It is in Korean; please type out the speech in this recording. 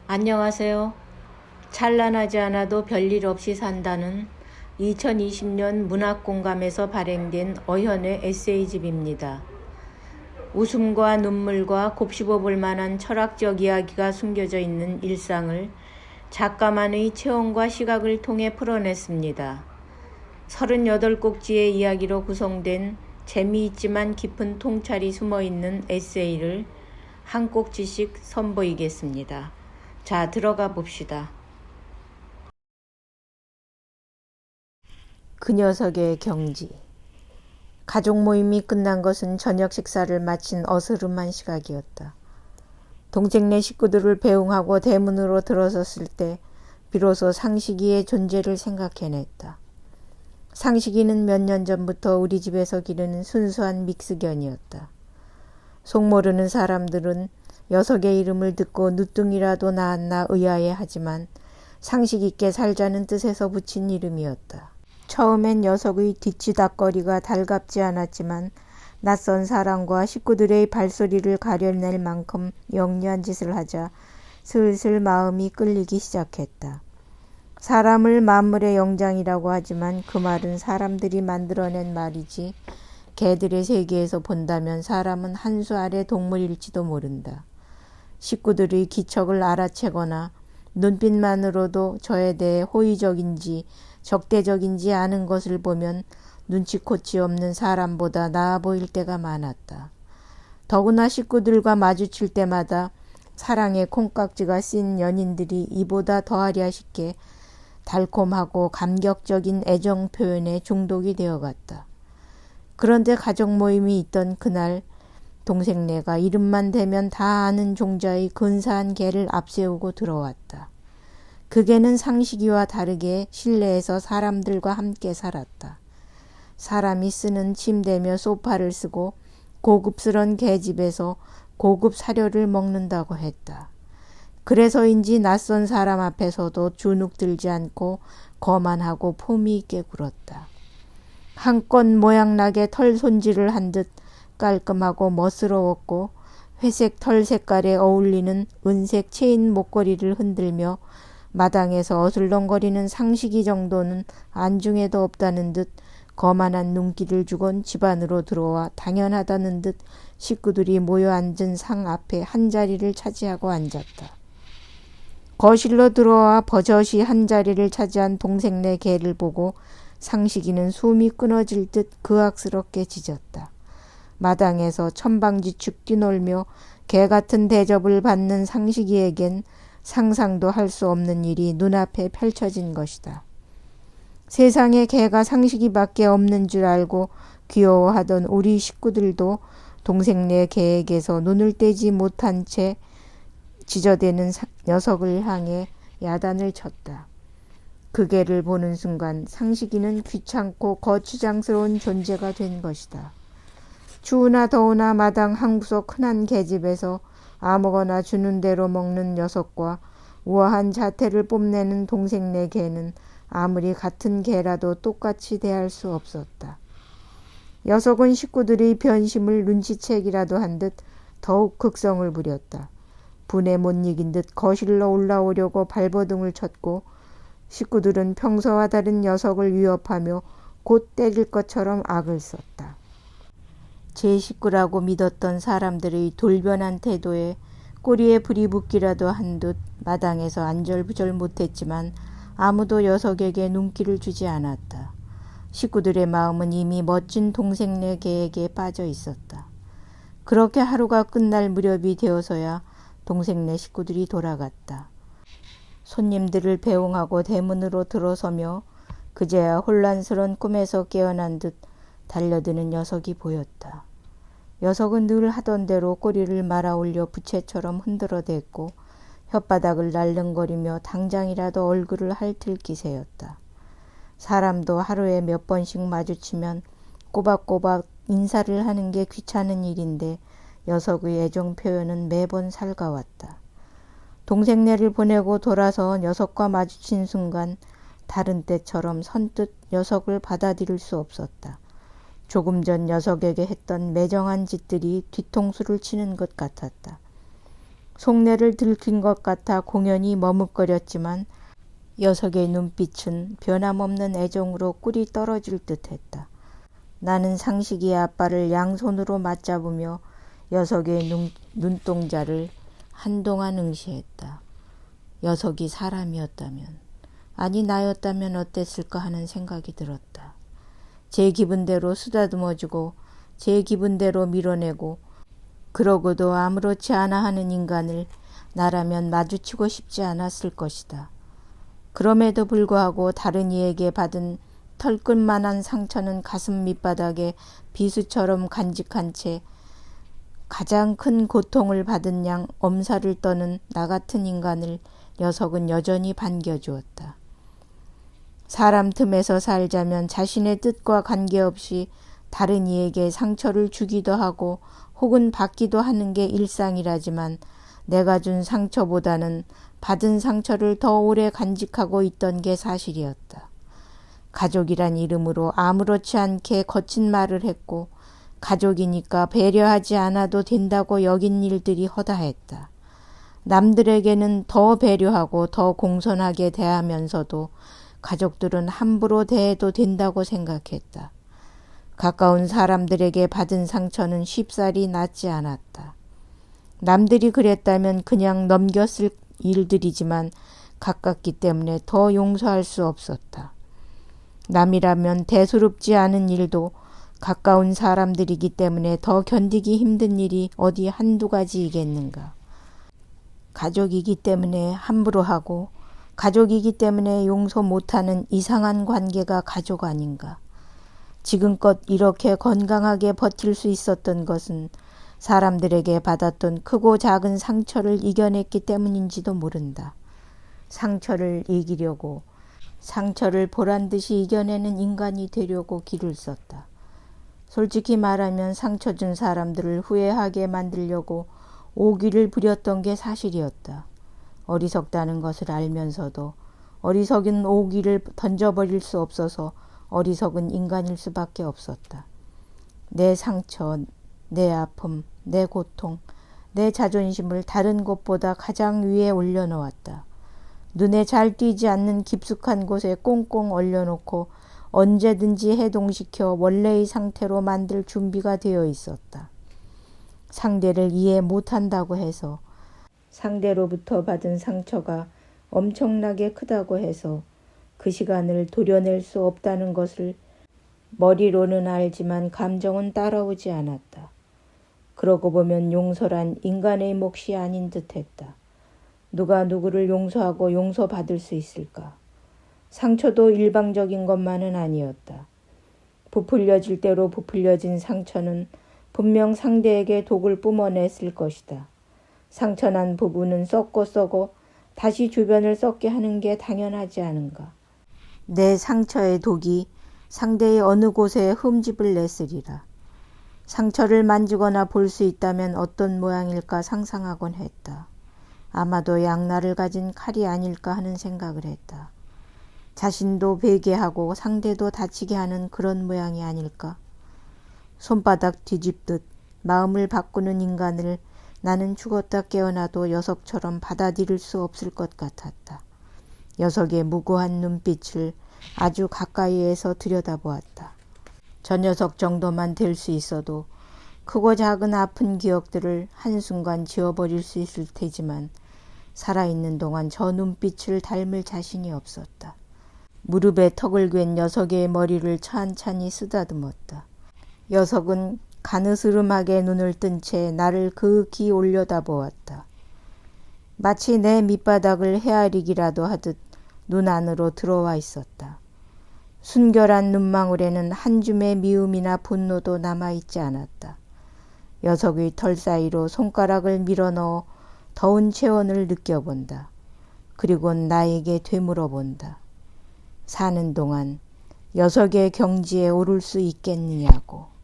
안녕하세요. 찬란하지 않아도 별일 없이 산다는 2020년 문학공감에서 발행된 어현의 에세이집입니다. 웃음과 눈물과 곱씹어 볼 만한 철학적 이야기가 숨겨져 있는 일상을 작가만의 체험과 시각을 통해 풀어냈습니다. 38꼭지의 이야기로 구성된 재미있지만 깊은 통찰이 숨어있는 에세이를 한 꼭지씩 선보이겠습니다. 자, 들어가 봅시다. 그 녀석의 경지. 가족 모임이 끝난 것은 저녁 식사를 마친 어스름한 시각이었다. 동생네 식구들을 배웅하고 대문으로 들어섰을 때 비로소 상식이의 존재를 생각해냈다. 상식이는 몇 년 전부터 우리 집에서 기르는 순수한 믹스견이었다. 속 모르는 사람들은 녀석의 이름을 듣고 누뚱이라도 낳았나 의아해하지만 상식 있게 살자는 뜻에서 붙인 이름이었다. 처음엔 녀석의 뒤치다거리가 달갑지 않았지만 낯선 사람과 식구들의 발소리를 가려낼 만큼 영리한 짓을 하자 슬슬 마음이 끌리기 시작했다. 사람을 만물의 영장이라고 하지만 그 말은 사람들이 만들어낸 말이지 개들의 세계에서 본다면 사람은 한 수 아래 동물일지도 모른다. 식구들의 기척을 알아채거나 눈빛만으로도 저에 대해 호의적인지 적대적인지 아는 것을 보면 눈치코치 없는 사람보다 나아 보일 때가 많았다. 더구나 식구들과 마주칠 때마다 사랑의 콩깍지가 씌인 연인들이 이보다 더하랴 싶게 달콤하고 감격적인 애정 표현에 중독이 되어갔다. 그런데 가족 모임이 있던 그날 동생네가 이름만 대면 다 아는 종자의 근사한 개를 앞세우고 들어왔다. 그 개는 상식이와 다르게 실내에서 사람들과 함께 살았다. 사람이 쓰는 침대며 소파를 쓰고 고급스런 개집에서 고급 사료를 먹는다고 했다. 그래서인지 낯선 사람 앞에서도 주눅들지 않고 거만하고 폼이 있게 굴었다. 한껏 모양나게 털 손질을 한 듯 깔끔하고 멋스러웠고 회색 털 색깔에 어울리는 은색 체인 목걸이를 흔들며 마당에서 어슬렁거리는 상식이 정도는 안중에도 없다는 듯 거만한 눈길을 주곤 집 안으로 들어와 당연하다는 듯 식구들이 모여 앉은 상 앞에 한 자리를 차지하고 앉았다. 거실로 들어와 버젓이 한 자리를 차지한 동생네 개를 보고 상식이는 숨이 끊어질 듯 그악스럽게 짖었다. 마당에서 천방지축 뛰놀며 개같은 대접을 받는 상식이에겐 상상도 할 수 없는 일이 눈앞에 펼쳐진 것이다. 세상에 개가 상식이밖에 없는 줄 알고 귀여워하던 우리 식구들도 동생네 개에게서 눈을 떼지 못한 채 지저대는 녀석을 향해 야단을 쳤다. 그 개를 보는 순간 상식이는 귀찮고 거추장스러운 존재가 된 것이다. 추우나 더우나 마당 한구석 흔한 개집에서 아무거나 주는 대로 먹는 녀석과 우아한 자태를 뽐내는 동생네 개는 아무리 같은 개라도 똑같이 대할 수 없었다. 녀석은 식구들의 변심을 눈치채기라도 한 듯 더욱 극성을 부렸다. 분에 못 이긴 듯 거실로 올라오려고 발버둥을 쳤고 식구들은 평소와 다른 녀석을 위협하며 곧 때릴 것처럼 악을 썼다. 제 식구라고 믿었던 사람들의 돌변한 태도에 꼬리에 불이 붙기라도 한 듯 마당에서 안절부절 못했지만 아무도 녀석에게 눈길을 주지 않았다. 식구들의 마음은 이미 멋진 동생네 개에게 빠져 있었다. 그렇게 하루가 끝날 무렵이 되어서야 동생네 식구들이 돌아갔다. 손님들을 배웅하고 대문으로 들어서며 그제야 혼란스런 꿈에서 깨어난 듯 달려드는 녀석이 보였다. 녀석은 늘 하던 대로 꼬리를 말아 올려 부채처럼 흔들어댔고 혓바닥을 날름거리며 당장이라도 얼굴을 핥을 기세였다. 사람도 하루에 몇 번씩 마주치면 꼬박꼬박 인사를 하는 게 귀찮은 일인데 녀석의 애정 표현은 매번 살가웠다. 동생네를 보내고 돌아서 녀석과 마주친 순간 다른 때처럼 선뜻 녀석을 받아들일 수 없었다. 조금 전 녀석에게 했던 매정한 짓들이 뒤통수를 치는 것 같았다. 속내를 들킨 것 같아 공연히 머뭇거렸지만 녀석의 눈빛은 변함없는 애정으로 꿀이 떨어질 듯했다. 나는 상식이의 아빠를 양손으로 맞잡으며 녀석의 눈동자를 한동안 응시했다. 녀석이 사람이었다면, 아니 나였다면 어땠을까 하는 생각이 들었다. 제 기분대로 쓰다듬어주고 제 기분대로 밀어내고 그러고도 아무렇지 않아 하는 인간을 나라면 마주치고 싶지 않았을 것이다. 그럼에도 불구하고 다른 이에게 받은 털끝만한 상처는 가슴 밑바닥에 비수처럼 간직한 채 가장 큰 고통을 받은 양 엄살을 떠는 나 같은 인간을 녀석은 여전히 반겨주었다. 사람 틈에서 살자면 자신의 뜻과 관계없이 다른 이에게 상처를 주기도 하고 혹은 받기도 하는 게 일상이라지만 내가 준 상처보다는 받은 상처를 더 오래 간직하고 있던 게 사실이었다. 가족이란 이름으로 아무렇지 않게 거친 말을 했고 가족이니까 배려하지 않아도 된다고 여긴 일들이 허다했다. 남들에게는 더 배려하고 더 공손하게 대하면서도 가족들은 함부로 대해도 된다고 생각했다. 가까운 사람들에게 받은 상처는 쉽사리 낫지 않았다. 남들이 그랬다면 그냥 넘겼을 일들이지만 가깝기 때문에 더 용서할 수 없었다. 남이라면 대수롭지 않은 일도 가까운 사람들이기 때문에 더 견디기 힘든 일이 어디 한두 가지이겠는가. 가족이기 때문에 함부로 하고 가족이기 때문에 용서 못하는 이상한 관계가 가족 아닌가. 지금껏 이렇게 건강하게 버틸 수 있었던 것은 사람들에게 받았던 크고 작은 상처를 이겨냈기 때문인지도 모른다. 상처를 이기려고 상처를 보란듯이 이겨내는 인간이 되려고 기를 썼다. 솔직히 말하면 상처 준 사람들을 후회하게 만들려고 오기를 부렸던 게 사실이었다. 어리석다는 것을 알면서도 어리석은 오기를 던져버릴 수 없어서 어리석은 인간일 수밖에 없었다. 내 상처, 내 아픔, 내 고통, 내 자존심을 다른 곳보다 가장 위에 올려놓았다. 눈에 잘 띄지 않는 깊숙한 곳에 꽁꽁 얼려놓고 언제든지 해동시켜 원래의 상태로 만들 준비가 되어 있었다. 상대를 이해 못한다고 해서, 상대로부터 받은 상처가 엄청나게 크다고 해서 그 시간을 도려낼 수 없다는 것을 머리로는 알지만 감정은 따라오지 않았다. 그러고 보면 용서란 인간의 몫이 아닌 듯했다. 누가 누구를 용서하고 용서받을 수 있을까? 상처도 일방적인 것만은 아니었다. 부풀려질 대로 부풀려진 상처는 분명 상대에게 독을 뿜어냈을 것이다. 상처난 부분은 썩고 썩어 다시 주변을 썩게 하는 게 당연하지 않은가. 내 상처의 독이 상대의 어느 곳에 흠집을 냈으리라. 상처를 만지거나 볼 수 있다면 어떤 모양일까 상상하곤 했다. 아마도 양날을 가진 칼이 아닐까 하는 생각을 했다. 자신도 베개하고 상대도 다치게 하는 그런 모양이 아닐까. 손바닥 뒤집듯 마음을 바꾸는 인간을 나는 죽었다 깨어나도 녀석처럼 받아들일 수 없을 것 같았다. 녀석의 무고한 눈빛을 아주 가까이에서 들여다보았다. 저 녀석 정도만 될 수 있어도 크고 작은 아픈 기억들을 한순간 지워버릴 수 있을 테지만 살아있는 동안 저 눈빛을 닮을 자신이 없었다. 무릎에 턱을 괸 녀석의 머리를 찬찬히 쓰다듬었다. 녀석은 가느스름하게 눈을 뜬 채 나를 그윽히 올려다보았다. 마치 내 밑바닥을 헤아리기라도 하듯 눈 안으로 들어와 있었다. 순결한 눈망울에는 한 줌의 미움이나 분노도 남아있지 않았다. 녀석의 털 사이로 손가락을 밀어넣어 더운 체온을 느껴본다. 그리곤 나에게 되물어본다. 사는 동안 녀석의 경지에 오를 수 있겠느냐고.